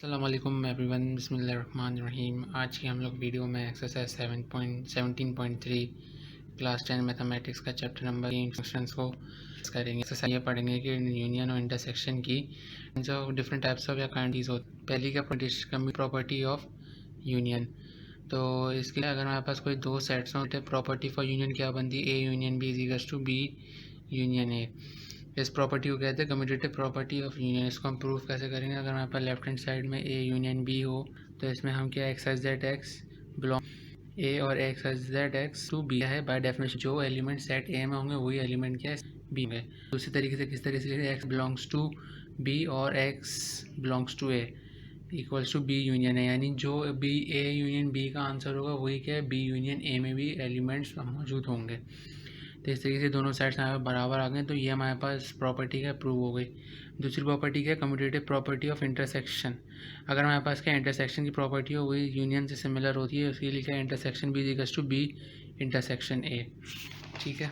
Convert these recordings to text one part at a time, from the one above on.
अस्सलाम वालेकुम एवरीवन, बिस्मिल्लाहिर्रहमानिर्रहीम। आज की हम लोग वीडियो में एक्सरसाइज 7.17.3 क्लास 10 मैथमेटिक्स का चैप्टर नंबर फंक्शंस को करेंगे। एक्सरसाइज ये पढ़ेंगे कि यूनियन और इंटरसेक्शन की जो डिफरेंट टाइप्स ऑफ या काइंडीज होती। पहली का प्रॉपर्टी ऑफ यूनियन। तो इसके लिए अगर हमारे पास कोई दो सेट्स हों तो प्रॉपर्टी फॉर यूनियन क्या बनती है, A union B is equals to B union A. इस प्रॉपर्टी को कहते हैं कम्यूटेटिव प्रॉपर्टी ऑफ यूनियन। इसको हम प्रूफ कैसे करेंगे? अगर हमारे पास लेफ्ट हैंड साइड में ए यूनियन बी हो तो इसमें हम क्या x H Z x belong A और x H Z x to B है। बाय डेफिनेशन जो एलिमेंट सेट ए में होंगे वही एलिमेंट क्या है बी में। दूसरी तरीके से किस तरह से एक्स बिलोंग्स टू बी और x belongs to A equals to B union है, यानी जो बी ए यूनियन बी का आंसर होगा वही क्या है बी यूनियन ए में भी एलिमेंट्स मौजूद होंगे। तो इस तरीके से दोनों साइड्स हमारे बराबर आ गए, तो ये हमारे पास प्रॉपर्टी का प्रूव हो गई। दूसरी प्रॉपर्टी क्या है कम्यूटेटिव प्रॉपर्टी ऑफ इंटरसेक्शन। अगर हमारे पास क्या इंटरसेक्शन की प्रॉपर्टी हो वही यूनियन से सिमिलर होती है, उसके लिए क्या intersection B equals to B intersection A. ठीक है,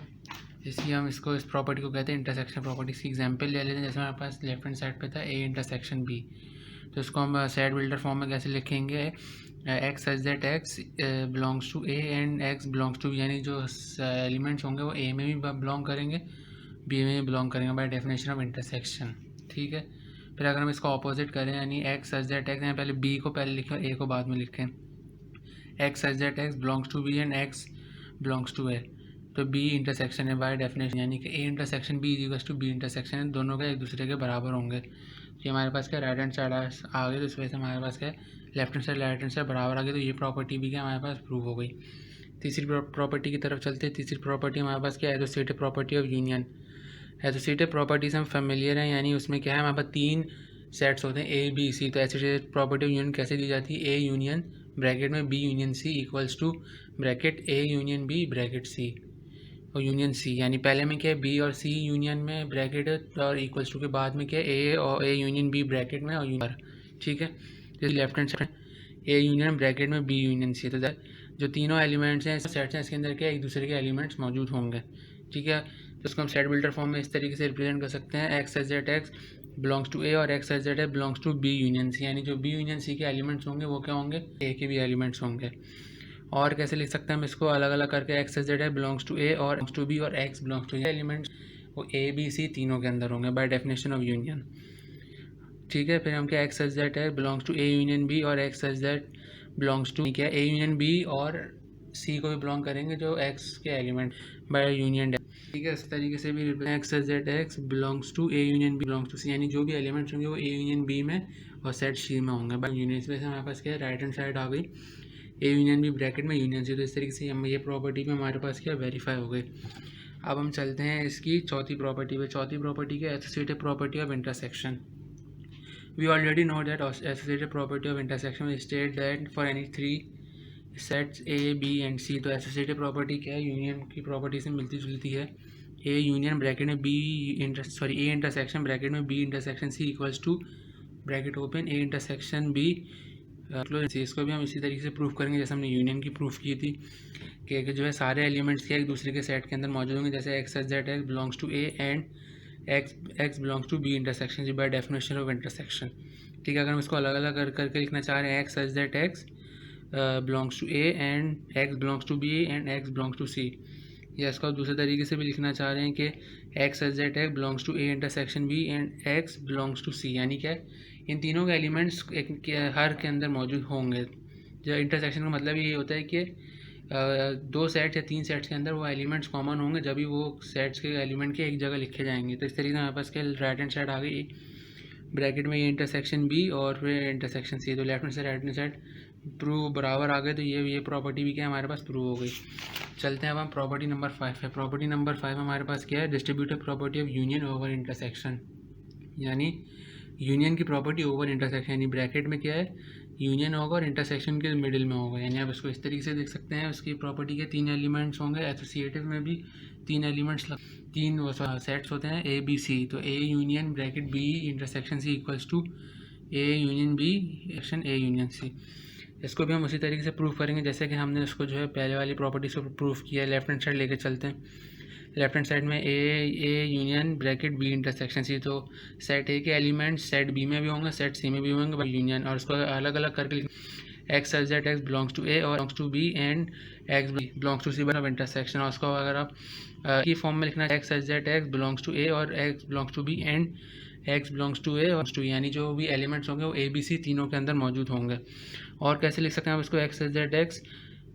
इसलिए हम इसको इस प्रॉपर्टी को कहते हैं इंटरसेक्शन प्रॉपर्टी। इसकी एग्जाम्पल ले लेते हैं। जैसे हमारे पास लेफ्ट हैंड साइड पे था ए इंटरसेक्शन बी, तो इसको हम सेट बिल्डर फॉर्म में कैसे लिखेंगे? X H Z x belongs to A and x belongs to B, यानी जो एलिमेंट्स होंगे वो ए में भी बिलोंग करेंगे बी में भी बिलोंग करेंगे बाय डेफिनेशन ऑफ इंटरसेक्शन। ठीक है, फिर अगर हम इसको ऑपोजिट करें यानी एक्स एच जेड एक्स, पहले बी को पहले लिखें ए को बाद में लिखें। X H Z x belongs to B and x belongs to A, तो बी इंटरसेक्शन है बाय डेफिनेशन, यानी कि A intersection B equals to B intersection है, दोनों का एक दूसरे के बराबर होंगे। ये हमारे पास क्या राइट हैंड साइड आ गई, तो इस वजह से हमारे पास क्या left hand side right hand side बराबर आ गई, तो ये प्रॉपर्टी भी क्या हमारे पास प्रूव हो गई। तीसरी प्रॉपर्टी की तरफ चलते हैं। तीसरी प्रॉपर्टी हमारे पास क्या है associative property of union. Associative property से हम फेमिलियर हैं, यानी उसमें क्या है हमारे पास तीन सेट्स होते हैं ए बी सी। तो एसोसिएटिव प्रॉपर्टी ऑफ यूनियन कैसे दी जाती है? ए यूनियन ब्रैकेट में B union C equals to bracket A union B bracket C और यूनियन सी, यानी पहले में क्या है बी और सी यूनियन में ब्रैकेट और इक्वल्स टू के बाद में क्या है ए और ए यूनियन बी ब्रैकेट में और यूनियन। ठीक है, जैसे left hand side A union bracket में बी यूनियन सी, तो जो तीनों एलिमेंट्स हैं सेट्स हैं इसके अंदर क्या एक दूसरे के एलिमेंट्स मौजूद होंगे। ठीक है, तो उसको हम सेट बिल्डर फॉर्म में इस तरीके से रिप्रेजेंट कर सकते हैं x H Z x belongs to A और x H Z x belongs to B union C, यानी जो बी यूनियन सी के एलिमेंट्स होंगे वो क्या होंगे ए के भी एलिमेंट्स होंगे। और कैसे लिख सकते हैं हम इसको अलग अलग करके एक्स एच जेड है बिलोंग्स टू ए और टू बी और एक्स बिलोंग्स टू एलिमेंट्स वो ए बी सी तीनों के अंदर होंगे बाय डेफिनेशन ऑफ यूनियन। ठीक है, फिर हम क्या एक्स एच जेड है belongs to A union B और x H z belongs to क्या ए यूनियन बी और सी को भी बिलोंग करेंगे जो एक्स के एलिमेंट बाय यूनियन। ठीक है, इस तरीके से भी x H Z x belongs to A union B belongs to C, यानी जो भी एलिमेंट्स होंगे वो ए यूनियन बी में और सेट सी में होंगे बाय यूनियन। इस वजह से हमारे पास क्या है राइट हैंड साइड आ गई ए यूनियन भी ब्रैकेट में यूनियन सी, तो इस तरीके से हम ये प्रॉपर्टी में हमारे पास क्या वेरीफाई हो गई। अब हम चलते हैं इसकी चौथी प्रॉपर्टी पे। चौथी प्रॉपर्टी क्या associative property of intersection. We already know that associative property of intersection will state that for any three sets A B and C. तो एसोसिएटिव प्रॉपर्टी क्या है यूनियन की प्रॉपर्टी से मिलती जुलती है। ए यूनियन ब्रैकेट में बी ए इंटरसेक्शन ब्रैकेट में B intersection C equals to bracket open A intersection B close. इसको भी हम इसी तरीके से प्रूफ करेंगे जैसे हमने यूनियन की प्रूफ की थी कि जो है सारे एलिमेंट्स के एक दूसरे के सेट के अंदर मौजूद होंगे, जैसे X H Z x belongs to A and x belongs to B intersection G by definition of intersection. ठीक है, अगर हम इसको अलग अलग करके लिखना चाह रहे हैं x H Z x belongs to A and x belongs to B and x belongs to C, या इसको दूसरे तरीके से भी लिखना चाह रहे हैं कि x H Z x belongs to A intersection B and x belongs to C, यानी क्या इन तीनों के एलिमेंट्स हर के अंदर मौजूद होंगे। जो इंटरसेक्शन का मतलब ये होता है कि दो सेट्स या तीन सेट्स के अंदर वो एलिमेंट्स कॉमन होंगे जब भी वो सेट्स के एलिमेंट के एक जगह लिखे जाएंगे। तो इस तरीके से हमारे पास क्या राइट हैंड साइड आ गई ब्रैकेट में ये इंटरसेक्शन बी और फिर इंटरसेक्शन सी, तो left hand side right hand side prove बराबर आ गए, तो ये प्रॉपर्टी भी क्या हमारे पास प्रूव हो गई। चलते हैं अब हम प्रॉपर्टी नंबर 5 है। प्रॉपर्टी नंबर 5 हमारे पास क्या है distributive property of union over intersection, यानी यूनियन की प्रॉपर्टी ओवर इंटरसेक्शन, यानी ब्रैकेट में क्या है यूनियन होगा और इंटरसेक्शन के मिडिल में होगा, यानी आप इसको इस तरीके से देख सकते हैं। उसकी प्रॉपर्टी के तीन एलिमेंट्स होंगे, एसोसिएटिव में भी तीन एलिमेंट्स तीन सेट्स होते हैं ए बी सी, तो A union bracket B intersection C equals to A union B action A union C. इसको भी हम उसी तरीके से प्रूफ करेंगे जैसे कि हमने इसको जो है पहले वाली प्रॉपर्टी से प्रूफ किया है। लेफ्ट हैंड साइड लेके चलते हैं। लेफ्ट हैंड साइड में A union bracket B intersection C, तो सेट ए के एलिमेंट सेट बी में भी होंगे, सेट सी में भी होंगे बाई यूनियन, और उसको अलग अलग करके x such that x belongs to A और belongs to B and x belongs to C by intersection. और उसको अगर आप की फॉर्म में लिखना है x such that x belongs to A और x belongs to B and x belongs to A और टू, यानी जो भी एलिमेंट्स होंगे वो ए बी सी तीनों के अंदर मौजूद होंगे। और कैसे लिख सकते हैं आप इसको, x such that x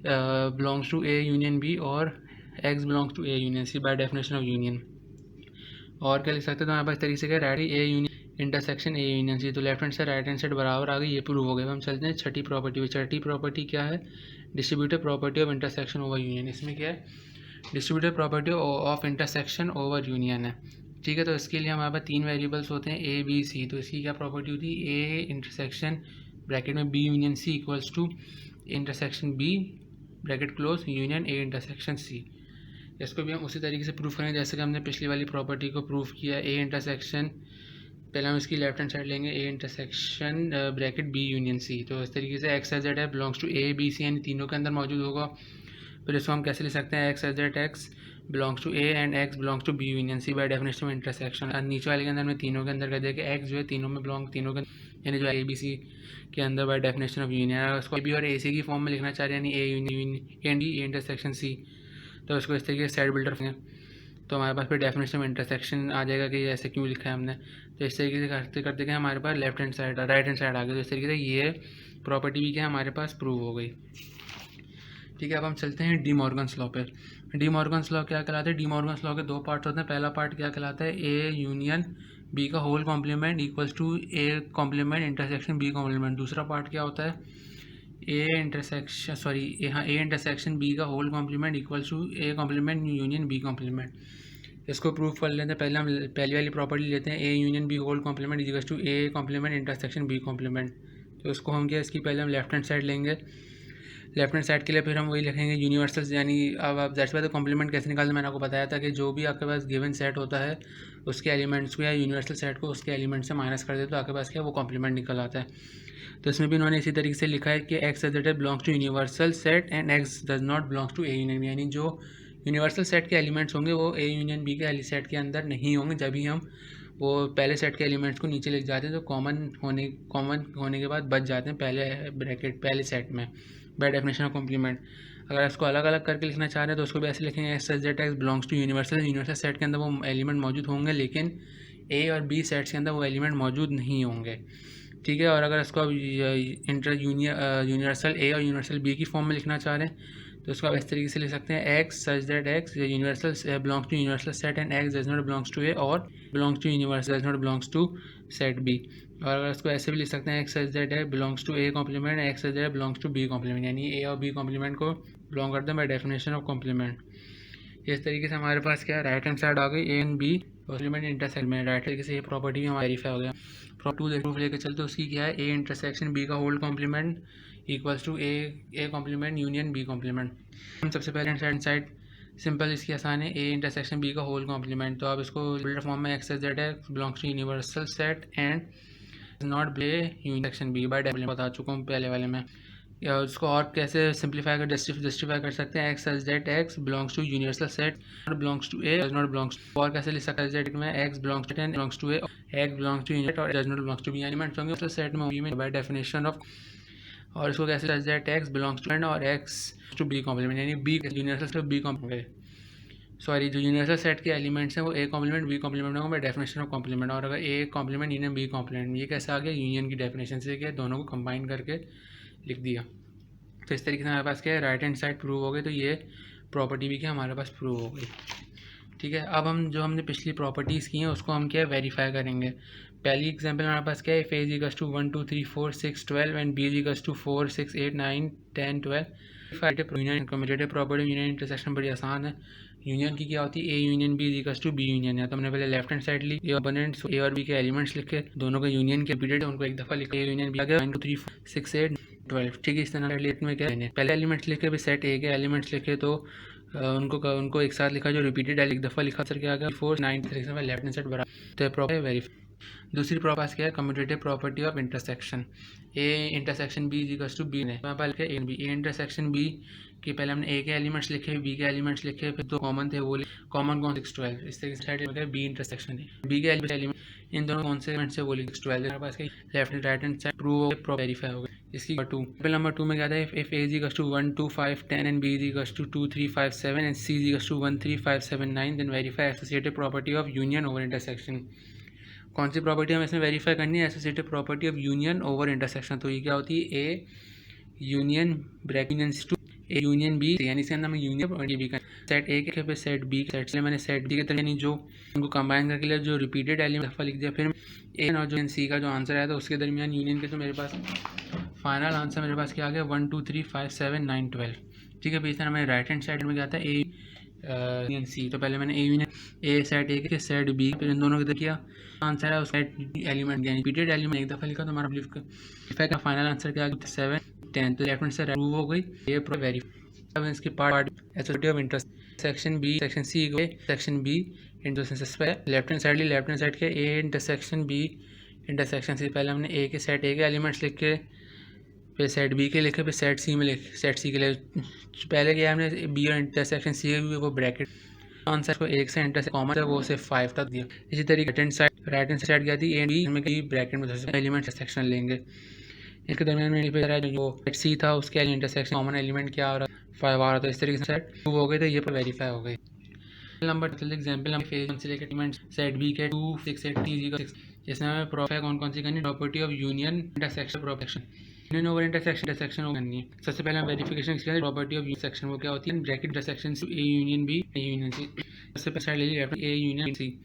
belongs to A union B और x belongs to A union C by definition of union. और क्या लिख सकते हैं तो हमारे पास तरीके से क्या, right A union intersection A union C, तो left hand side right hand side बराबर आ गई, ये प्रूव हो गया। हम चलते हैं छठी प्रॉपर्टी। छठी प्रॉपर्टी क्या है, distributive property of intersection over union. इसमें क्या है, distributive property of intersection over union है, ठीक है। तो इसके लिए हमारे पास तीन वेरिएबल्स होते हैं ए बी सी, तो इसकी क्या प्रॉपर्टी होती है, ए इंटरसेक्शन ब्रैकेट में B union C equals to intersection B bracket close union A intersection C. इसको भी हम उसी तरीके से प्रूफ करेंगे जैसे कि हमने पिछली वाली प्रॉपर्टी को प्रूफ किया, ए इंटरसेक्शन, पहले हम इसकी लेफ्ट हैंड साइड लेंगे A intersection bracket B union C, तो इस तरीके से एक्स एज जेड है belongs to A B C, यानी तीनों के अंदर मौजूद होगा। फिर इसको हम कैसे ले सकते हैं, x as Z x belongs to A and x belongs to B union C by definition of intersection. और नीचे वाले के अंदर में तीनों के अंदर कर दिया कि एक्स जो है तीनों में बिलोंग, तीनों के यानी जो ए बी सी के अंदर बाय डेफिनेशन ऑफ यूनियन। उसको ए बी और ए सी की फॉर्म में लिखना चाह रहे हैं, यानी A union and A intersection C, तो उसको इस तरीके से सेट बिल्डर हैं, तो हमारे पास फिर डेफिनेशन ऑफ इंटरसेक्शन आ जाएगा कि ऐसे क्यों लिखा है हमने। तो इस तरीके से करते करते कि हमारे पास left hand side right hand side आ गया, तो इस तरीके से ये प्रॉपर्टी भी क्या हमारे पास प्रूव हो गई, ठीक है। अब हम चलते हैं डी मॉर्गन्स लॉ पे। डी मॉर्गन्स लॉ क्या कहलाता है, डी मॉर्गन्स लॉ के दो पार्ट्स होते हैं। पहला पार्ट क्या कहलाता है, ए यूनियन बी का whole complement equals to A complement intersection B complement. दूसरा पार्ट क्या होता है, ए इंटरसेक्शन बी का whole complement equals to A complement union B complement. इसको प्रूफ कर लेते हैं। पहले हम पहली वाली प्रॉपर्टी लेते हैं, A union B whole complement equals to A complement intersection B complement. तो इसको हम क्या, इसकी पहले हम लेफ्ट हैंड साइड लेंगे, लेफ्ट हैंड साइड के लिए फिर हम वही लिखेंगे यूनिवर्सल, यानी अब आप दैट्स वाई तो कॉम्प्लीमेंट कैसे निकालते, मैंने आपको बताया था कि जो भी आपके पास गिवन सेट होता है उसके एलिमेंट्स को या यूनिवर्सल सेट को उसके एलिमेंट से माइनस कर दे तो आपके पास क्या वो कॉम्प्लीमेंट निकल आता है। तो इसमें भी इन्होंने इसी तरीके से लिखा है कि X as it belongs to universal set and x does not belongs to A union B, यानी जो यूनिवर्सल सेट के एलिमेंट्स होंगे वो ए यूनियन बी के सेट के अंदर नहीं होंगे। जब भी हम वो पहले सेट के एलिमेंट्स को नीचे लिख जाते हैं तो कॉमन होने के बाद बच जाते हैं पहले ब्रैकेट पहले सेट में बाय डेफिनेशन ऑफ कॉम्प्लीमेंट। अगर इसको अलग अलग करके लिखना चाह रहे हैं तो उसको भी ऐसे लिखेंगे, X as Z x belongs to universal set के अंदर वो एलिमेंट मौजूद होंगे लेकिन ए और बी सेट्स के अंदर वो एलिमेंट मौजूद नहीं होंगे, ठीक है। और अगर इसको आप यूनिवर्सल ए और यूनिवर्सल बी की फॉर्म में लिखना चाह रहे हैं तो उसको आप इस तरीके से लिख सकते हैं, x such that x universal belongs to universal set and x does not belongs to A और belongs to universal does not belongs to set B. और अगर इसको ऐसे भी लिख सकते हैं, x such that x belongs to A complement x such that belongs to B complement, यानी ए और बी कॉम्प्लीमेंट को बिलोंग करते हैं बाय डेफिनेशन ऑफ कॉम्प्लीमेंट। इस तरीके से हमारे पास क्या राइट हैंड साइड आ गई, A and B complement intersection में राइट तरीके से ये प्रॉपर्टी भी हमारा वेरीफाई हो गया। प्रूफ लेकर चलते उसकी क्या है, ए इंटरसेक्शन बी का whole complement equals to A complement union B complement. हम सबसे पहले हैंड साइड सिंपल इसकी आसान है, ए इंटरसेक्शन बी का होल कॉम्प्लीमेंट, तो आप इसको बिल्डर फॉर्म में x as Z x belongs to universal set and not ब्ले यूनिसेक्शन बी बाय डेफिनेशन बता चुका हूँ पहले वाले में। या उसको और कैसे सिंप्लीफाई कर जस्टिफाई कर सकते हैं, x as Z x belongs to universal set not belongs to A not belongs, और कैसे लिख सकते हैं जेड में x belongs to N belongs to A x belongs to unit और does not belongs to B, elements होंगे set में by definition of. और इसको कैसे as Z x belongs to N और एक्स टू बी कॉम्प्लीमेंट, यानी B universal to B complement, sorry जो universal set के एलिमेंट्स हैं वो ए कॉम्प्लीमेंट बी कॉम्प्लीमेंट होंगे बाय डेफिनेशन ऑफ कॉम्प्लीमेंट। और अगर A complement union B complement, ये कैसे आ गया, यूनियन की डेफिनेशन से क्या दोनों को कंबाइन करके लिख दिया। तो इस तरीके से हमारे पास क्या है राइट हैंड साइड प्रूव हो गई, तो ये प्रॉपर्टी भी क्या हमारे पास प्रूव हो गई, ठीक है। अब हम जो हमने पिछली प्रॉपर्टीज़ की हैं उसको हम क्या वेरीफाई करेंगे। पहली एग्जांपल हमारे पास क्या है, if A is equals to 1 2 3 4 6 12 and B is equals to 4 6 8 9 10 12। Union commutative property union intersection बड़ी आसान है। यूनियन की क्या होती है, A union B is equals to B union है, तो हमने पहले लेफ्ट हैंड साइड ली ए अपोनेंट्स ए और बी के एलिमेंट्स लिखे, दोनों के यूनियन के रिपीटेड उनको एक दफ़ा लिखा, ए यूनियन बी आ गया 1 2 3 4 6 8 12, ठीक है। इस तरह लेट में क्या है पहले एलिमेंट्स लिखे भी सेट ए के एलिमेंट्स लिखे तो उनको एक साथ लिखा, जो रिपीटेड है एक दफ़ा लिखा सर क्या आ गया 4 9 6 लेफ्ट हैंड साइड बराबर, तो प्रॉपर वेरीफाई। दूसरी प्रॉपर्टी क्या है, commutative property of intersection, A intersection B is equals to B ने ए इंटरसेक्शन बी कि पहले हमने ए के एलिमेंट्स लिखे, बी के एलिमेंट्स लिखे, फिर दो कॉमन थे, वो कॉमन कौन 6 12, इस तरीके से बी इंटरसेक्शन है। बी के एलिमेंट इन दोनों कौन से एलिमेंट से बोली 6 12, हमारे पास left right hand side prove हो गया, वेरीफाई हो गया। इसकी नंबर 2 में क्या था, if A is equals to 1 2 5 10 and B is equals to 2 3 5 7 and C is equals to 1 3 5 7 9 then verify associative property of union over intersection. कौन सी प्रॉपर्टी हमें इसमें वेरीफाई करनी है, associative property of union over intersection. तो ये क्या होती है, A union bracket to A union B, यानी इसके अंदर हमें यूनियन और बी का सेट ए के पे सेट बी सेट से मैंने सेट बी के तरह यानी जो उनको कंबाइन करके लिया, जो रिपीटेड एलिमेंट लिख दिया, फिर ए और जो सी का जो आंसर आया था उसके दरमियान यूनियन के, तो मेरे पास फाइनल आंसर मेरे पास क्या आ गया 1 2 3 5 7 9 12। ठीक है, इस तरह हमें राइट हैंड साइड में क्या था, ए यूनियन सी। तो पहले मैंने ए यूनियन ए सेट ए के सेट बी, फिर इन दोनों के किया, आंसर है उसका एलिमेंट यानी रिपीटेड एलिमेंट एक दफ़ा लिखा तो हमारा लिख का फाइनल आंसर क्या 7 10। तो लेफ्ट हैंड से प्रूव हो गई, ये प्रूव वेरीफाई। अब इसकी part associative of intersection B section C गए सेक्शन बी इंटरसेक्शन पे लेफ्ट हैंड साइड के A intersection B intersection C. पहले हमने ए के सेट ए के एलिमेंट्स लिख के, फिर सेट बी के लिखे, फिर सेट सी में लिखे, सेट सी के लिए पहले किया हमने बी और इंटरसेक्शन सी है वो ब्रैकेट, आंसर को एक से इंटर कॉमन है वो से 5 तक दिया। इसी तरीके राइट हैंड साइड क्या थी, ए बी में कहीं ब्रैकेट में एलिमेंट सेक्शन लेंगे, इसके दरमियान में जो सेट सी था उसके इंटरसेक्शन कॉमन एलिमेंट क्या आ रहा 5 आ रहा था। इस तरीके से सेट प्रूव हो गए, तो ये पर वेरीफाई हो गई। नंबर एग्जाम्पल हम फेज से लेकर एलिमेंट सेट बी के 2 6 8 6, जिसमें हमें प्रॉपर्टी कौन कौन सी करनी, property of union intersection protection union over intersection करनी है। सबसे पहले हम वेरिफिकेशन किया प्रॉपर्टी ऑफ इंटरसेक्शन, वो क्या होती है, bracket intersection A union B A union C. सबसे पहले साइड ले ली ए यूनियन सी,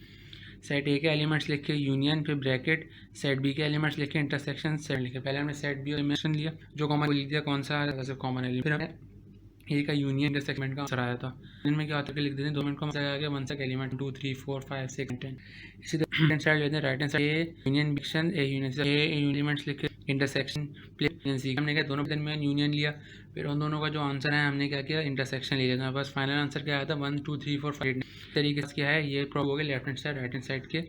सेट ए के एलिमेंट्स लिख के यूनियन, फिर ब्रैकेट सेट बी के एलिमेंट्स लिख के इंटरसेक्शन सेट लिखे। पहले हमने सेट बी एलिमेंट लिया, जो कॉमन लिख दिया कौन सा है कॉमन एलिमेंट, फिर हमने ए का यूनियन इंटरसेक्शन का आंसर आया था। इनमें क्या होता है कि लिख देते हैं 2 मिनट का आंसर आ गया 1 तक एलिमेंट 2 3 4 5 6 10। इसी तरह साइड लेते हैं right hand side A union बिक्शन ए यूनियन ए एलिमेंट्स लिखे इंटरसेक्शन प्लेन सी, हमने क्या दोनों दरमियान यूनियन लिया, फिर उन दोनों का जो आंसर है हमने क्या किया इंटरसेक्शन ले लिया। हमारे पास फाइनल आंसर क्या आया था 1 2 3 4 5 तरीके से क्या है ये प्रूव हो गया, left hand side right hand side के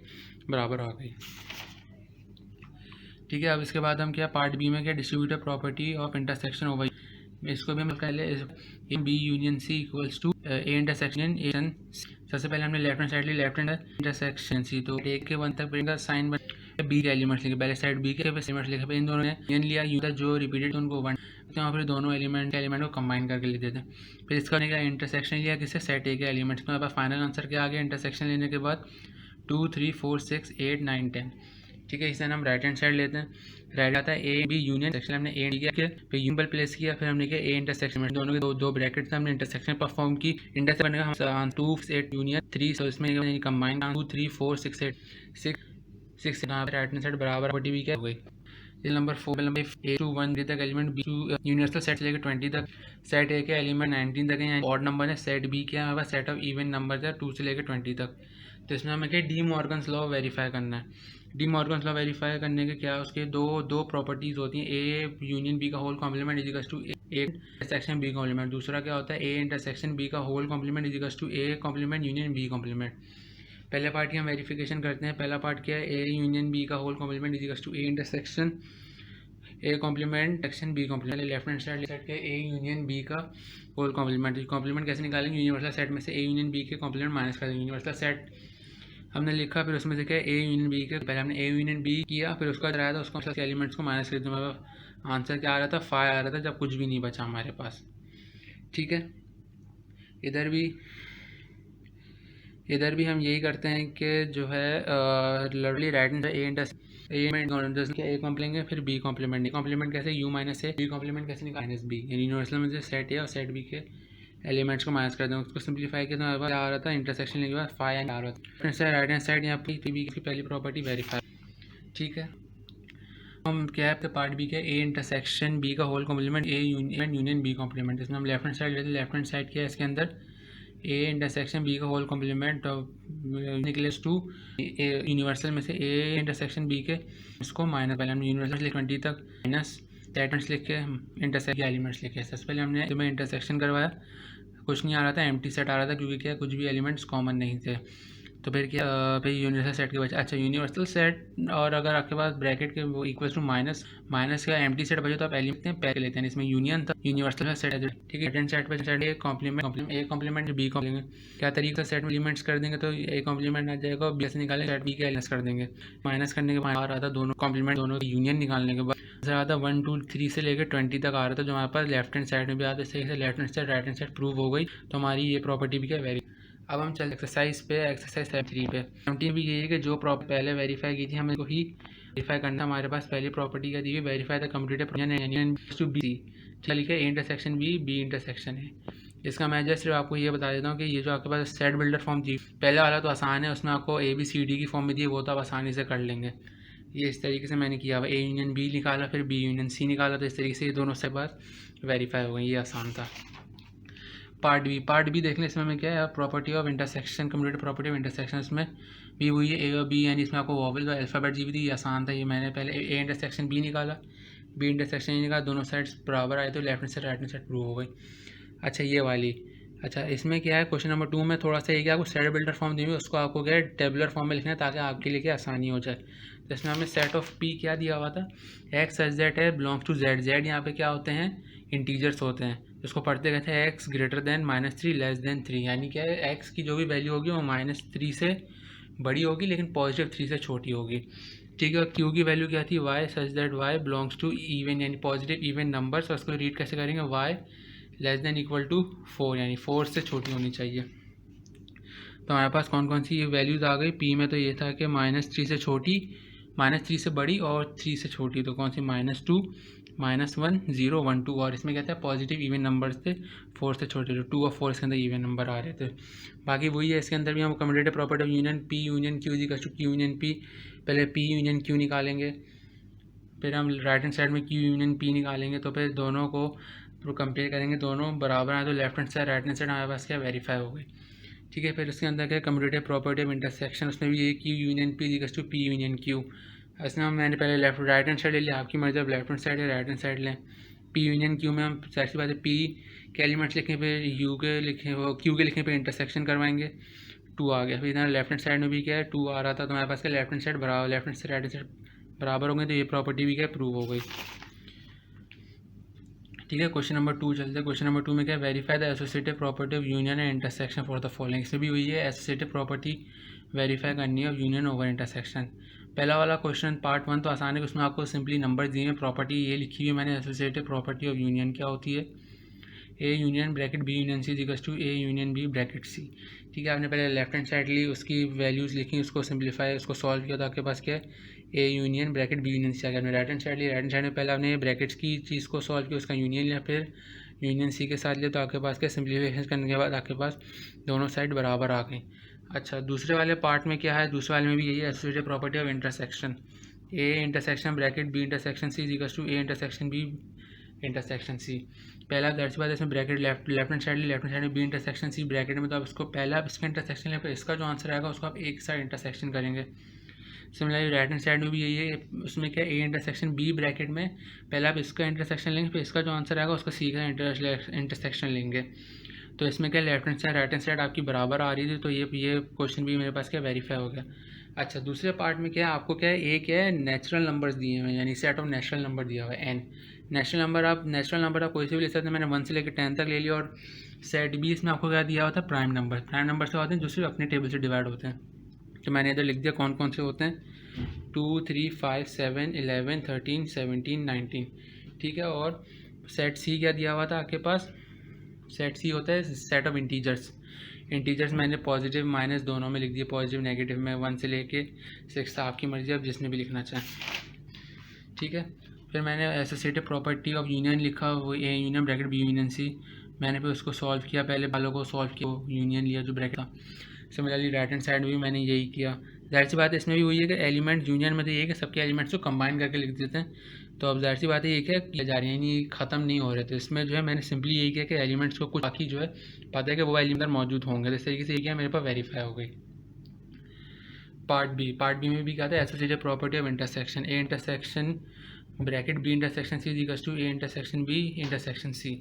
बराबर आ गई। ठीक है, अब इसके बाद हम क्या पार्ट बी में क्या distributive property of intersection over, इसको भी हम पहले B union C equals to A intersection A. सबसे पहले हमने लेफ्ट हैंड साइड ली, लेफ्ट हैंड इंटरसेक्शन सी, तो ए के 1 तक बनेगा साइन बन बी के एलिमेंट्स लिखे, पहले साइड बी के एलिमेंट्स लिखे, फिर इन दोनों ने यूनियन लिया, यूनियन जो रिपीटेड उनको 1 तो फिर दोनों एलिमेंट को कंबाइन करके लिख देते हैं। फिर इसका इंटरसेक्शन लिया किससे, सेट ए के एलिमेंट्स में। फाइनल आंसर क्या आ गया इंटरसेक्शन लेने के बाद 2 3 4 6 8 9 10। ठीक है, इसे हम राइट हैंड साइड लेते हैं, राइट आता है ए बी यूनियन सेक्शन, हमने ए किया फिर यूनियन प्लेस किया, फिर हमने किया ए इंटरसेक्शन में दोनों के दो ब्रैकेट से हमने इंटरसेक्शन परफॉर्म की, इंटरसेक्शन बनेगा हम 2 8 यूनियन 3, तो इसमें कंबाइन 2 3 4 6 8 6 यहाँ पे राइट हैंड साइड बराबर प्रॉपर्टी भी क्या हो गई। नंबर 4 ए टू 1 तक element B to universal set से लेकर 20 तक, सेट ए के एलिमेंट 19 तक है, ऑड नंबर है, सेट बी के हमारे पास सेट ऑफ इवन नंबर है 2 से लेकर 20 तक। तो इसमें हमें क्या डी मॉर्गन्स लॉ वेरीफाई करना है। डी मॉर्गन्स लॉ वेरीफाई करने के क्या उसके दो प्रॉपर्टीज होती हैं, ए यूनियन बी का whole complement is equals to A intersection B complement, दूसरा क्या होता है ए इंटरसेक्शन बी का whole complement is equals to A complement union B complement. पहले पार्ट की हम वेरिफिकेशन करते हैं, पहला पार्ट क्या है ए यूनियन बी का whole complement is equals to A intersection A complement section B complement, left hand side के ए यूनियन बी का होल कॉम्प्लीमेंट। कॉम्प्लीमेंट कैसे निकालेंगे, यूनिवर्सल सेट में से ए यूनियन बी के कॉम्प्लीमेंट माइनस कर देंगे, यूनिवर्सल सेट हमने लिखा, फिर उसमें से क्या ए यूनियन बी के, पहले हमने ए यूनियन बी किया, फिर उसका आया था उसको एलिमेंट्स को माइनस कर दिया, मतलब आंसर क्या आ रहा था 5 आ रहा था, जब कुछ भी नहीं बचा हमारे पास। ठीक है, इधर भी हम यही करते हैं कि जो है lovely right hand A complement फिर बी कॉम्प्लीमेंट, कॉम्प्लीमेंट कैसे U minus A, B complement कैसे निकाल माइनस बी, यानी यूनिवर्सल में से सेट ए और सेट बी के एलिमेंट्स को माइनस कर दें, उसको सिंप्लीफाई किया तो हमारे पास आ रहा था इंटरसेक्शन लेने के बाद 5 आ रहा था। राइट हैंड साइड यहाँ पे बी की पहली प्रॉपर्टी वेरीफाई। ठीक है, हम क्या है पार्ट बी के ए इंटरसेक्शन बी का whole complement A union B complement, इसमें हम लेफ्ट हैंड साइड लेते हैं, लेफ्ट हैंड साइड क्या है इसके अंदर ए इंटरसेक्शन बी का होल कॉम्प्लीमेंट निकलेस टू यूनिवर्सल में से ए इंटरसेक्शन बी के इसको माइनस, पहले हमने यूनिवर्सल 20 तक माइनस एलिमेंट्स लिख के इंटरसेक्ट एलिमेंट्स लिखे। सबसे पहले हमने इसमें इंटरसेक्शन करवाया, कुछ नहीं आ रहा था, एम्प्टी सेट आ रहा था क्योंकि क्या कुछ भी एलिमेंट्स कॉमन नहीं थे। तो फिर क्या फिर यूनिवर्सल सेट के बचे। अच्छा यूनिवर्सल सेट और अगर आपके पास ब्रैकेट के वो इक्वल टू माइनस का एम्प्टी सेट बचे तो आप एलिमेंट पहले लेते हैं। इसमें यूनियन था यूनिवर्सल सेट है, ठीक है। राइट सेट पे set A complement B complement क्या तरीके से सेट में एलिमेंट्स कर देंगे तो ए कॉम्प्लीमेंट आ जाएगा और बी से निकाले सेट बी के एलिमेंट्स कर देंगे। माइनस करने के बाद आ रहा था दोनों कॉम्प्लीमेंट दोनों की यूनियन निकालने के बाद आ रहा था 1 2 3 से लेकर 20 तक आ रहा था जो हमारे पास लेफ्ट हैंड साइड में भी आता है। सही से left hand side right hand side prove हो गई तो हमारी ये प्रॉपर्टी भी क्या वेरी। अब हम चल एक्सरसाइज पे एक्सरसाइज 3 पे 17 भी यही है कि जो प्रॉपर्टी पहले वेरीफाई की थी हमें को ही वेरीफाई करना। हमारे पास पहली प्रॉपर्टी क्या दी हुई verify the computer union to B, चल लिखा ए इंटरसेक्शन बी इंटरसेक्शन है। इसका मैं जस्ट आपको ये बता देता हूँ कि ये जो आपके पास सेट बिल्डर फॉर्म थी पहले वाला तो आसान है, उसमें आपको ए बी सी डी की फॉर्म में दी वो तो आप आसानी से कर लेंगे। ये इस तरीके से मैंने किया हुआ ए यूनियन बी निकाला फिर बी यूनियन सी निकाला तो इस तरीके से ये दोनों से बाद वेरीफाई हो गई। ये आसान था। पार्ट बी देख लें। इसमें हमें क्या है property of intersection computer property of intersection इसमें बी हुई है ए और बी यानी इसमें आपको वॉवल और अल्फ़ाबेट जी भी थी। ये आसान था। ये मैंने पहले ए इंटरसेक्शन बी निकाला बी इंटरसेक्शन निकाला दोनों साइड्स बराबर आए तो left hand side right hand side prove हो गई। अच्छा ये वाली अच्छा इसमें क्या है क्वेश्चन नंबर 2 में थोड़ा सा ये कि आपको सेट बिल्डर फॉर्म दी हुई उसको आपको क्या है टेबुलर फॉर्म में लिखना है ताकि आपके लिए क्या आसानी हो जाए। तो इसमें हमें सेट ऑफ पी क्या दिया हुआ था एक्स एच जेड है बिलोंग्स टू जेड। जेड यहाँ पे क्या होते हैं इंटीजर्स होते हैं इसको पढ़ते कहते हैं x greater than -3 less than 3 यानी क्या है एक्स की जो भी वैल्यू होगी वो -3 से बड़ी होगी लेकिन पॉजिटिव 3 से छोटी होगी, ठीक है। क्यू की वैल्यू क्या थी Y such that Y belongs to even यानी पॉजिटिव इवन नंबर्स और उसको रीड कैसे करेंगे Y less than equal to 4 यानी 4 से छोटी होनी चाहिए। तो हमारे पास कौन कौन सी ये वैल्यूज़ आ गई। पी में तो ये था कि -3 से छोटी -3 से बड़ी और 3 से छोटी तो कौन सी -2 -1 0 1 2 और इसमें क्या था पॉजिटिव इवन नंबर्स थे 4 से छोटे तो 2 और 4 इसके अंदर इवन नंबर आ रहे थे। बाकी वही है इसके अंदर भी हम commutative property of union P union Q G Q union P पहले पी यूनियन क्यू निकालेंगे फिर हम राइट हैंड साइड में क्यू यूनियन पी निकालेंगे तो फिर दोनों को कंपेयर करेंगे दोनों बराबर आए तो left hand side right hand side हमारे पास क्या वेरीफाई हो गई, ठीक है। फिर उसके अंदर क्या कम्यूटेटिव प्रॉपर्टी ऑफ इंटरसेक्शन उसमें भी ये Q union P equals to P union Q. इसमें मैंने पहले लेफ्ट राइट हैंड साइड ले लिया आपकी मर्जी अब लेफ्ट हैंड साइड या राइट हैंड साइड लें। पी यूनियन क्यू में हम ऐसी बात है पी के एलिमेंट्स लिखें फिर यू के लिखें वो क्यू के लिखें फिर इंटरसेक्शन करवाएंगे 2 आ गया। फिर इधर लेफ्ट हैंड साइड में भी क्या है 2 आ रहा था तो हमारे पास क्या लेफ्ट हैंड साइड बराबर left hand side right hand side बराबर हो गए तो ये प्रॉपर्टी भी क्या प्रूव हो गई, ठीक है। क्वेश्चन नंबर 2 चलते हैं। क्वेश्चन नंबर 2 में क्या verify the associative property of union and intersection for the following. इसमें भी हुई है एसोसिएटिव प्रॉपर्टी वेरीफाई करनी है ऑफ यूनियन ओवर इंटरसेक्शन। पहला वाला क्वेश्चन पार्ट 1 तो आसान है उसमें आपको सिंपली नंबर दिए हैं प्रॉपर्टी ये लिखी हुई है मैंने एसोसिएटिव प्रॉपर्टी ऑफ यूनियन क्या होती है A union bracket B union C equals to A union B bracket C, ठीक है। आपने पहले लेफ्ट हैंड साइड ली उसकी वैल्यूज़ लिखी उसको सिंप्लीफाई उसको सॉल्व किया तो आपके पास क्या है A union bracket B union C आ गया। आपने राइट हैंड साइड ली राइट हैंड साइड में पहले आपने ब्रैकेट्स की चीज़ को सॉल्व किया उसका यूनियन लिया फिर यूनियन सी के साथ लिया तो आपके पास क्या सिंप्लीफिकेशन करने के बाद आपके पास दोनों साइड बराबर आ गई। अच्छा दूसरे वाले पार्ट में क्या है दूसरे वाले में भी यही है associative property of intersection A intersection bracket B intersection C equals to A intersection B intersection C. पहला दर्ज बात है इसमें ब्रैकेट लेफ्ट हैंड साइड में बी इंटरसेक्शन सी ब्रैकेट में तो आप इसको पहला आप इसका इंटरसेक्शन लें फिर इसका जो आंसर आएगा उसको आप एक साइड इंटरसेक्शन करेंगे। सिमिलरली राइट हैंड साइड में भी यही है उसमें क्या ए इंटरसेक्शन बी ब्रैकेट में पहले आप इसका इंटरसेक्शन लेंगे फिर इसका जो आंसर आएगा उसका सी का इंटरसेक्शन लेंगे। तो इसमें क्या left hand side right hand side आपकी बराबर आ रही थी तो ये क्वेश्चन भी मेरे पास क्या वेरीफाई हो गया। अच्छा दूसरे पार्ट में क्या है आपको क्या है ए क्या है नेचुरल नंबर्स दिए हुए हैं यानी सेट ऑफ नेचुरल नंबर दिया हुआ है एन। नेचुरल नंबर आप कोई से भी ले सकते हैं मैंने 1 से लेकर 10 तक ले लिया और सेट बी इसमें आपको क्या दिया होता है प्राइम नंबर से होते हैं जो सिर्फ अपने टेबल से डिवाइड होते हैं। तो मैंने इधर लिख दिया कौन कौन से होते हैं 2 3 5 7 11 13 17 19, ठीक है। और सेट सी क्या दिया हुआ था आपके पास सेट सी होता है सेट ऑफ इंटीजर्स मैंने पॉजिटिव माइनस दोनों में लिख दिया पॉजिटिव नेगेटिव में 1 से लेके 6 आपकी मर्जी अब जिसने भी लिखना चाहें, ठीक है। फिर मैंने एसोसिएटिव प्रॉपर्टी ऑफ यूनियन लिखा वो A union bracket B union C मैंने फिर उसको सॉल्व किया पहले वालों को सॉल्व किया यूनियन लिया जो ब्रैकेट था। सिमिलरली राइट हैंड साइड में भी मैंने यही किया। जाहिर सी बात है इसमें भी वही है कि एलिमेंट यूनियन में तो ये है कि सबके एलिमेंट्स को कंबाइन करके लिख देते हैं तो अब जाहिर सी बात है ये क्या किया जा रही है यानी ख़त्म नहीं हो रहे थे। इसमें जो है मैंने सिंपली यही किया कि एलिमेंट्स को कुछ बाकी जो है पता है कि वो एलिमेंट मौजूद होंगे तो इस तरीके से ये किया मेरे पास वेरीफाई हो गई। पार्ट बी में भी क्या था associative property of intersection A intersection bracket B intersection C equals to A intersection B intersection C,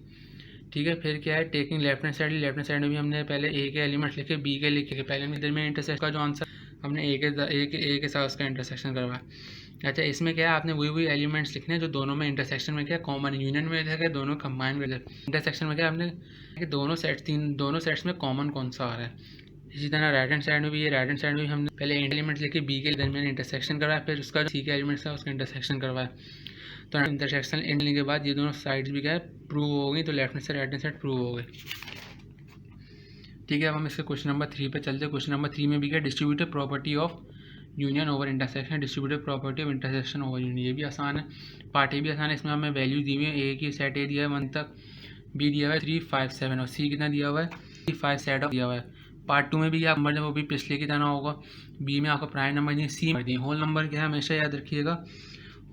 ठीक है। फिर क्या है, टेकिंग लेफ्ट हैंड साइड में भी हमने पहले ए के एलिमेंट्स लिखे, बी के लिखे, पहले इधर में इंटरसेक्शन का जो आंसर हमने ए के साथ उसका इंटरसेक्शन करवाया। अच्छा, इसमें क्या है, आपने वही एलिमेंट्स लिखने हैं जो दोनों में इंटरसेक्शन में क्या कॉमन, यूनियन में क्या दोनों कंबाइन कर, इंटरसेक्शन में क्या आपने कि दोनों सेट्स में कॉमन कौन सा आ रहा है। इसी तरह राइट हैंड साइड में भी हमने पहले एलिमेंट्स लिखे, बी के दरमियान इंटरसेक्शन करवाया, फिर उसका सी के एलिमेंट्स था उसका इंटरसेक्शन करवाया। तो इंटरसेक्शन एंड के बाद ये दोनों साइड्स भी क्या है प्रूव हो गई, तो left hand side right hand side prove हो गई। ठीक है, अब हम इसके क्वेश्चन नंबर 3 पे चलते हैं। क्वेश्चन नंबर 3 में भी क्या distributive property of union over intersection, distributive property of intersection over union, ये भी आसान है, पार्ट ए भी आसान है। इसमें हमें वैल्यू दी हुई है, ए की सेट ए दिया है 1 तक, बी दिया हुआ है 3 5 7 और सी कितना दिया हुआ है 5 सेट ऑफ दिया हुआ है। पार्ट 2 में भी आप नंबर वो भी पिछले की तरह होगा, बी में आपको प्राइम नंबर दिए, सी में दिए। होल नंबर क्या है हमेशा याद रखिएगा,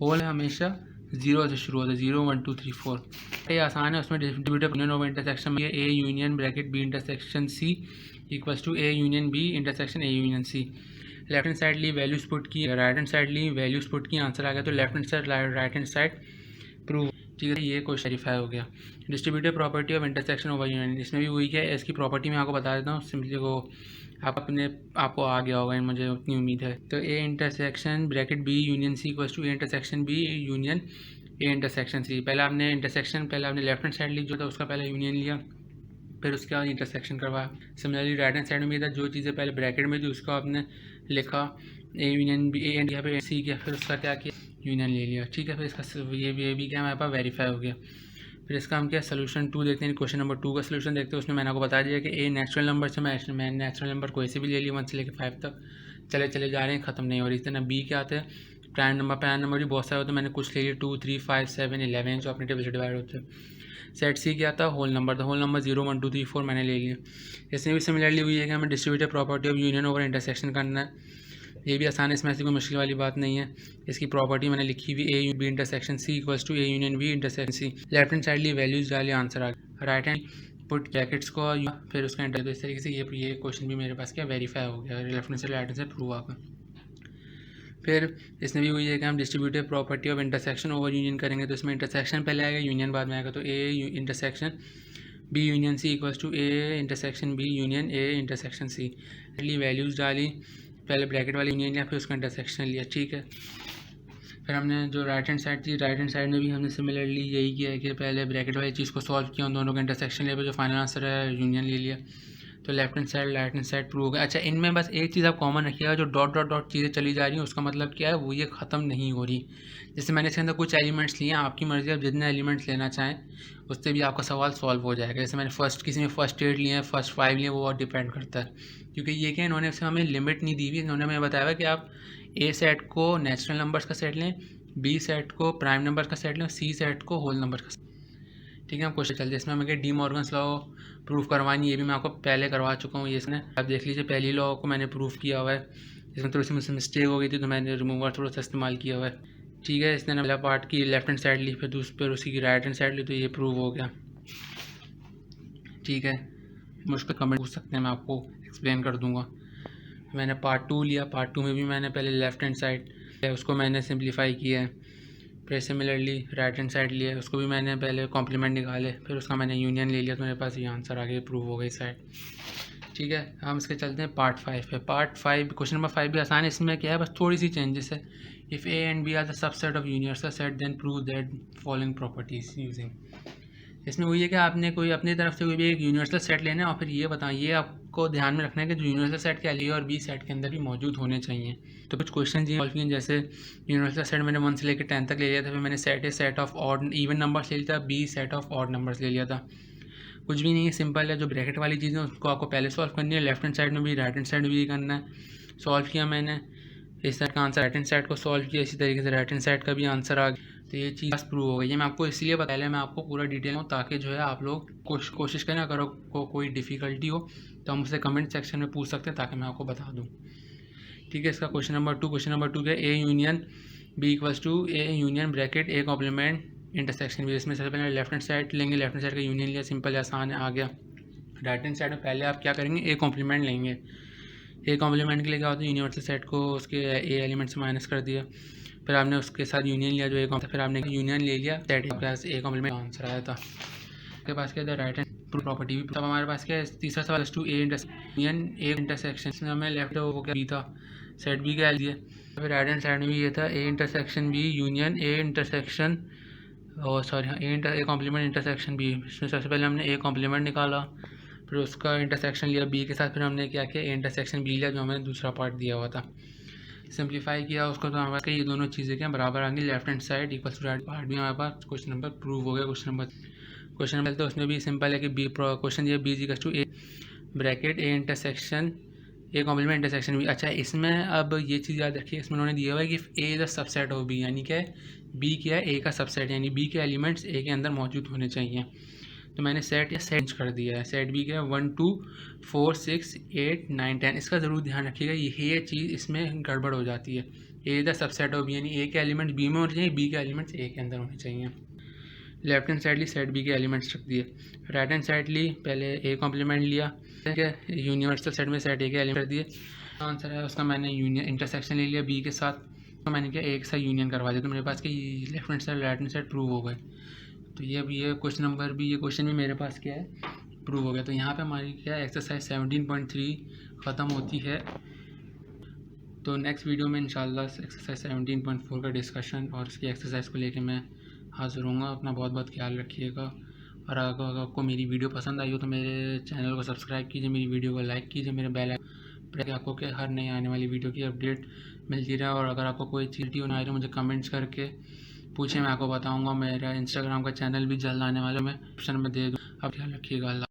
होल है हमेशा 0 से शुरू होता है, 0 1 2 3 4। ये आसान है, उसमें डिस्ट्रीब्यूटिव यूनियन ओवर इंटरसेक्शन में A union bracket B intersection C equals to A union B intersection A union C. Left hand side ली वैल्यूज पुट की, राइट हैंड साइड ली वैल्यूज पुट की, आंसर आ गया। तो left hand side right hand side prove. ठीक है, ये क्वेश्चन वेरीफाई हो गया। Distributive property of intersection over union, इसमें भी वही क्या है, इसकी प्रॉपर्टी मैं आपको बता देता हूँ सिंपली, को आपको आ गया होगा, मुझे उतनी उम्मीद है। तो A intersection bracket B union C equals to A intersection B union A intersection C. पहले आपने लेफ्ट हैंड साइड ली जो था उसका पहले यूनियन लिया, फिर उसके बाद इंटरसेक्शन करवाया। सिमिलरली राइट हैंड साइड में भी था, जो चीज़ें पहले ब्रैकेट में थी उसको आपने लिखा ए यूनियन बी, ए यहाँ पे सी किया, फिर उसका क्या किया यूनियन ले लिया। ठीक है, फिर इसका ये भी क्या हमारे पास वेरीफाई हो गया। फिर इसका हम क्या सोल्यूशन 2 देखते हैं, क्वेश्चन नंबर 2 का सोल्यूशन देखते हैं। उसमें मैंने आपको बता दिया कि ए नेचुरल नंबर से मैं नेचुरल नंबर कोई से भी ले लिया 1 से लेकर 5 तक, चले जा रहे हैं, ख़त्म नहीं हो रही। इस तरह बी क्या आते हैं प्राइम नंबर भी बहुत सारे होते हैं, मैंने कुछ ले लिए 2 3 5 7 11 जो अपने टेबल से डिवाइड होते हैं। सेट सी क्या था होल नंबर, तो होल नंबर 0 1 2 3 4 मैंने ले लिया। इसमें भी सिमिलरली हुई है कि हमें distributive property of union over intersection करना है, ये भी आसान है, इसमें ऐसी कोई मुश्किल वाली बात नहीं है। इसकी प्रॉपर्टी मैंने लिखी हुई A B intersection C equals to A union B intersection C. Left hand side ली वैल्यूज डाली, आंसर आ गया। राइट हैंड पुट ब्रैकेट्स को फिर उसका इंटर, तो इस तरीके से ये क्वेश्चन भी मेरे पास क्या वेरीफाई हो गया, लेफ्ट हैंड से राइट हैंड से प्रूव आ गया। फिर इसमें भी वही है कि हम distributive property of intersection over union करेंगे, तो इसमें इंटरसेक्शन पहले आएगा यूनियन बाद में आएगा। तो A intersection B union C equals to A intersection B union A intersection C. Values डाली, पहले ब्रैकेट वाली यूनियन लिया, फिर उसका इंटरसेक्शन लिया। ठीक है, फिर हमने जो राइट हैंड साइड थी, राइट हैंड साइड में भी हमने सिमिलरली यही किया है कि पहले ब्रैकेट वाली चीज़ को सॉल्व किया, उन दोनों का इंटरसेक्शन लिया, फिर जो फाइनल आंसर है यूनियन ले लिया। तो left hand side right hand side prove हो गया। अच्छा, इनमें बस एक चीज़ आप कॉमन रखिएगा, जो डॉट डॉट डॉट चीज़ें चली जा रही हैं उसका मतलब क्या है, वो ये ख़त्म नहीं हो रही। जैसे मैंने इसके अंदर कुछ एलिमेंट्स लिए, आपकी मर्ज़ी आप जितने एलिमेंट्स लेना चाहें उससे भी आपका सवाल सॉल्व हो जाएगा। जैसे मैंने किसी में फर्स्ट 8 लिए हैं, फर्स्ट 5 लिए, वो और डिपेंड करता है, क्योंकि ये क्या इन्होंने हमें लिमिट नहीं दी हुई। इन्होंने हमें बताया कि आप ए सेट को नेचुरल नंबर्स का सेट लें, बी सेट को प्राइम नंबर का सेट लें, सी सेट को होल नंबर का। ठीक है, हम क्वेश्चन चलते हैं। इसमें हमें डी मॉर्गन्स लॉ प्रूफ करवानी, ये भी मैं आपको पहले करवा चुका हूँ। ये इसने आप देख लीजिए, पहली लॉ को मैंने प्रूफ किया हुआ है, इसमें थोड़ी सी मुझसे मिस्टेक हो गई थी तो मैंने रिमूवर थोड़ा सा इस्तेमाल किया हुआ है। ठीक है, इसने पहला पार्ट की लेफ्ट हैंड साइड ली, फिर दूसरी उसी की राइट हैंड साइड ली, तो ये प्रूव हो गया। ठीक है, मुझको कमेंट पूछ सकते हैं, मैं आपको एक्सप्लेन कर दूँगा। मैंने पार्ट 2 लिया, पार्ट 2 में भी मैंने पहले लेफ्ट हैंड साइड उसको मैंने सिंप्लीफाई किया है, फिर सिमिलरली राइट हैंड साइड लिया, उसको भी मैंने पहले कॉम्प्लीमेंट निकाले, फिर उसका मैंने यूनियन ले लिया, तो मेरे पास ये आंसर आगे प्रूव हो गई साइड। ठीक है, हम इसके चलते हैं पार्ट 5 पे। पार्ट 5 क्वेश्चन नंबर 5 भी आसान है, इसमें क्या है बस थोड़ी सी चेंजेस है। If A and B are the subset of universal set then prove that following properties using. इसमें वही है कि आपने कोई अपनी तरफ से कोई भी एक यूनिवर्सल सेट लेना है और फिर ये बताएं, ये आपको ध्यान में रखना है कि जो यूनिवर्सल सेट क्या ए और बी सेट के अंदर भी मौजूद होने चाहिए। तो कुछ क्वेश्चन ये सॉल्व किए, जैसे यूनिवर्सल सेट मैंने 1 से लेकर 10 तक ले लिया था, फिर मैंने set of odd even numbers ले लिया था, B set of odd numbers ले लिया था। कुछ भी नहीं है, सिंपल है। जो ब्रैकेट वाली चीज़ें उसको आपको पहले सॉल्व करनी है, लेफ्ट हैंड साइड में भी राइट हैंड साइड में भी करना है। सॉल्व किया मैंने, इस साइड का आंसर राइट हैंड साइड को सॉल्व किया, इसी तरीके से राइट हैंड साइड का भी आंसर आ गया। तो ये चीज़ प्रूव हो गई। ये मैं आपको इसलिए पहले मैं आपको पूरा डिटेल हूँ ताकि जो है आप लोग कोशिश करें, अगर कोई डिफ़िकल्टी हो तो हम उसे कमेंट सेक्शन में पूछ सकते हैं ताकि मैं आपको बता दूँ। ठीक है, इसका क्वेश्चन नंबर 2 क्या, A union B equals to A union bracket A complement intersection B. इसमें सबसे पहले लेफ्ट हैंड साइड लेंगे, लेफ्ट हैंड साइड का यूनियन लिया, सिंपल आसान है, आ गया। राइट हैंड साइड में पहले आप क्या करेंगे, ए कॉम्प्लीमेंट लेंगे। ए कॉम्प्लीमेंट के लिए क्या होता है, यूनिवर्सल सेट को उसके ए एलिमेंट से माइनस कर दिया, फिर आपने उसके साथ यूनियन लिया जो ए, फिर आपने यूनियन ले लिया set plus A complement, answer आया था। इसके पास क्या है, राइट हैंड प्रॉपर्टी भी। अब हमारे पास क्या है, तीसरा सवाल to A union A intersection, इसमें हमें लेफ्ट वो क्या बी था, सेट बी क्या दिया, फिर राइट हैंड साइड में भी ये था A intersection B union A intersection, और सॉरी हाँ ए कॉम्प्लीमेंट इंटरसेक्शन बी। इसमें सबसे पहले हमने ए कॉम्प्लीमेंट निकाला, फिर उसका इंटरसेक्शन लिया बी के साथ, फिर हमने क्या किया ए इंटरसेक्शन बी लिया जो हमें दूसरा पार्ट दिया हुआ था, सिंप्लीफाई किया उसको, तो हमारे पास ये दोनों चीज़ें क्या बराबर आ गई, left hand side equal to right part भी हमारे पास क्वेश्चन नंबर प्रूव हो गया। क्वेश्चन नंबर तो उसमें भी सिंपल है कि बी क्वेश्चन ये B equal to A bracket A intersection A complement intersection B. अच्छा इसमें अब ये चीज़ याद रखिए, इसमें उन्होंने दिया हुआ है कि A is a subset of B, यानी क्या है बी क्या है ए का सबसेट, यानी बी के एलिमेंट्स ए के अंदर मौजूद होने चाहिए। तो मैंने सेट या सेट कर दिया है, सेट बी क्या है 1 2 4 6 8 9 10। इसका ज़रूर ध्यान रखिएगा, ये चीज़ इसमें गड़बड़ हो जाती है, ए द सबसेट ऑफ बी, यानी ए के एलिमेंट्स बी में होने चाहिए, बी के एलिमेंट्स ए के अंदर होने चाहिए। लेफ्ट हैंड साइड ली सेट बी के एलिमेंट्स रख दिए, राइट हैंड साइड ली पहले ए कॉम्प्लीमेंट लिया, ठीक है, यूनिवर्सल सेट में सेट ए के एलिमेंट कर दिए। आंसर है उसका मैंने यूनियन इंटरसेक्शन ले लिया बी के साथ, तो मैंने क्या एक साथ यूनियन करवा दिया, तो मेरे पास कि left hand side right hand side prove हो गए। तो ये क्वेश्चन नंबर भी, ये क्वेश्चन भी मेरे पास क्या है प्रूव हो गया। तो यहाँ पे हमारी क्या एक्सरसाइज 17.3 ख़त्म होती है। तो नेक्स्ट वीडियो में इंशाल्लाह एक्सरसाइज 17.4 का डिस्कशन और उसकी एक्सरसाइज को लेके मैं हाजिर हूँगा। अपना बहुत बहुत ख्याल रखिएगा, और अगर आपको मेरी वीडियो पसंद आई हो तो मेरे चैनल को सब्सक्राइब कीजिए, मेरी वीडियो को लाइक कीजिए, मेरे बेल आइकन आपको क्या हर नई आने वाली वीडियो की अपडेट मिलती रहे। और अगर आपको कोई चीज़ ना आ रही मुझे कमेंट्स करके पूछे, मैं आपको बताऊंगा। मेरा इंस्टाग्राम का चैनल भी जल्द आने वाला, मैं ऑप्शन में दे दूँ। आप ख्याल रखिएगा। अल्लाह।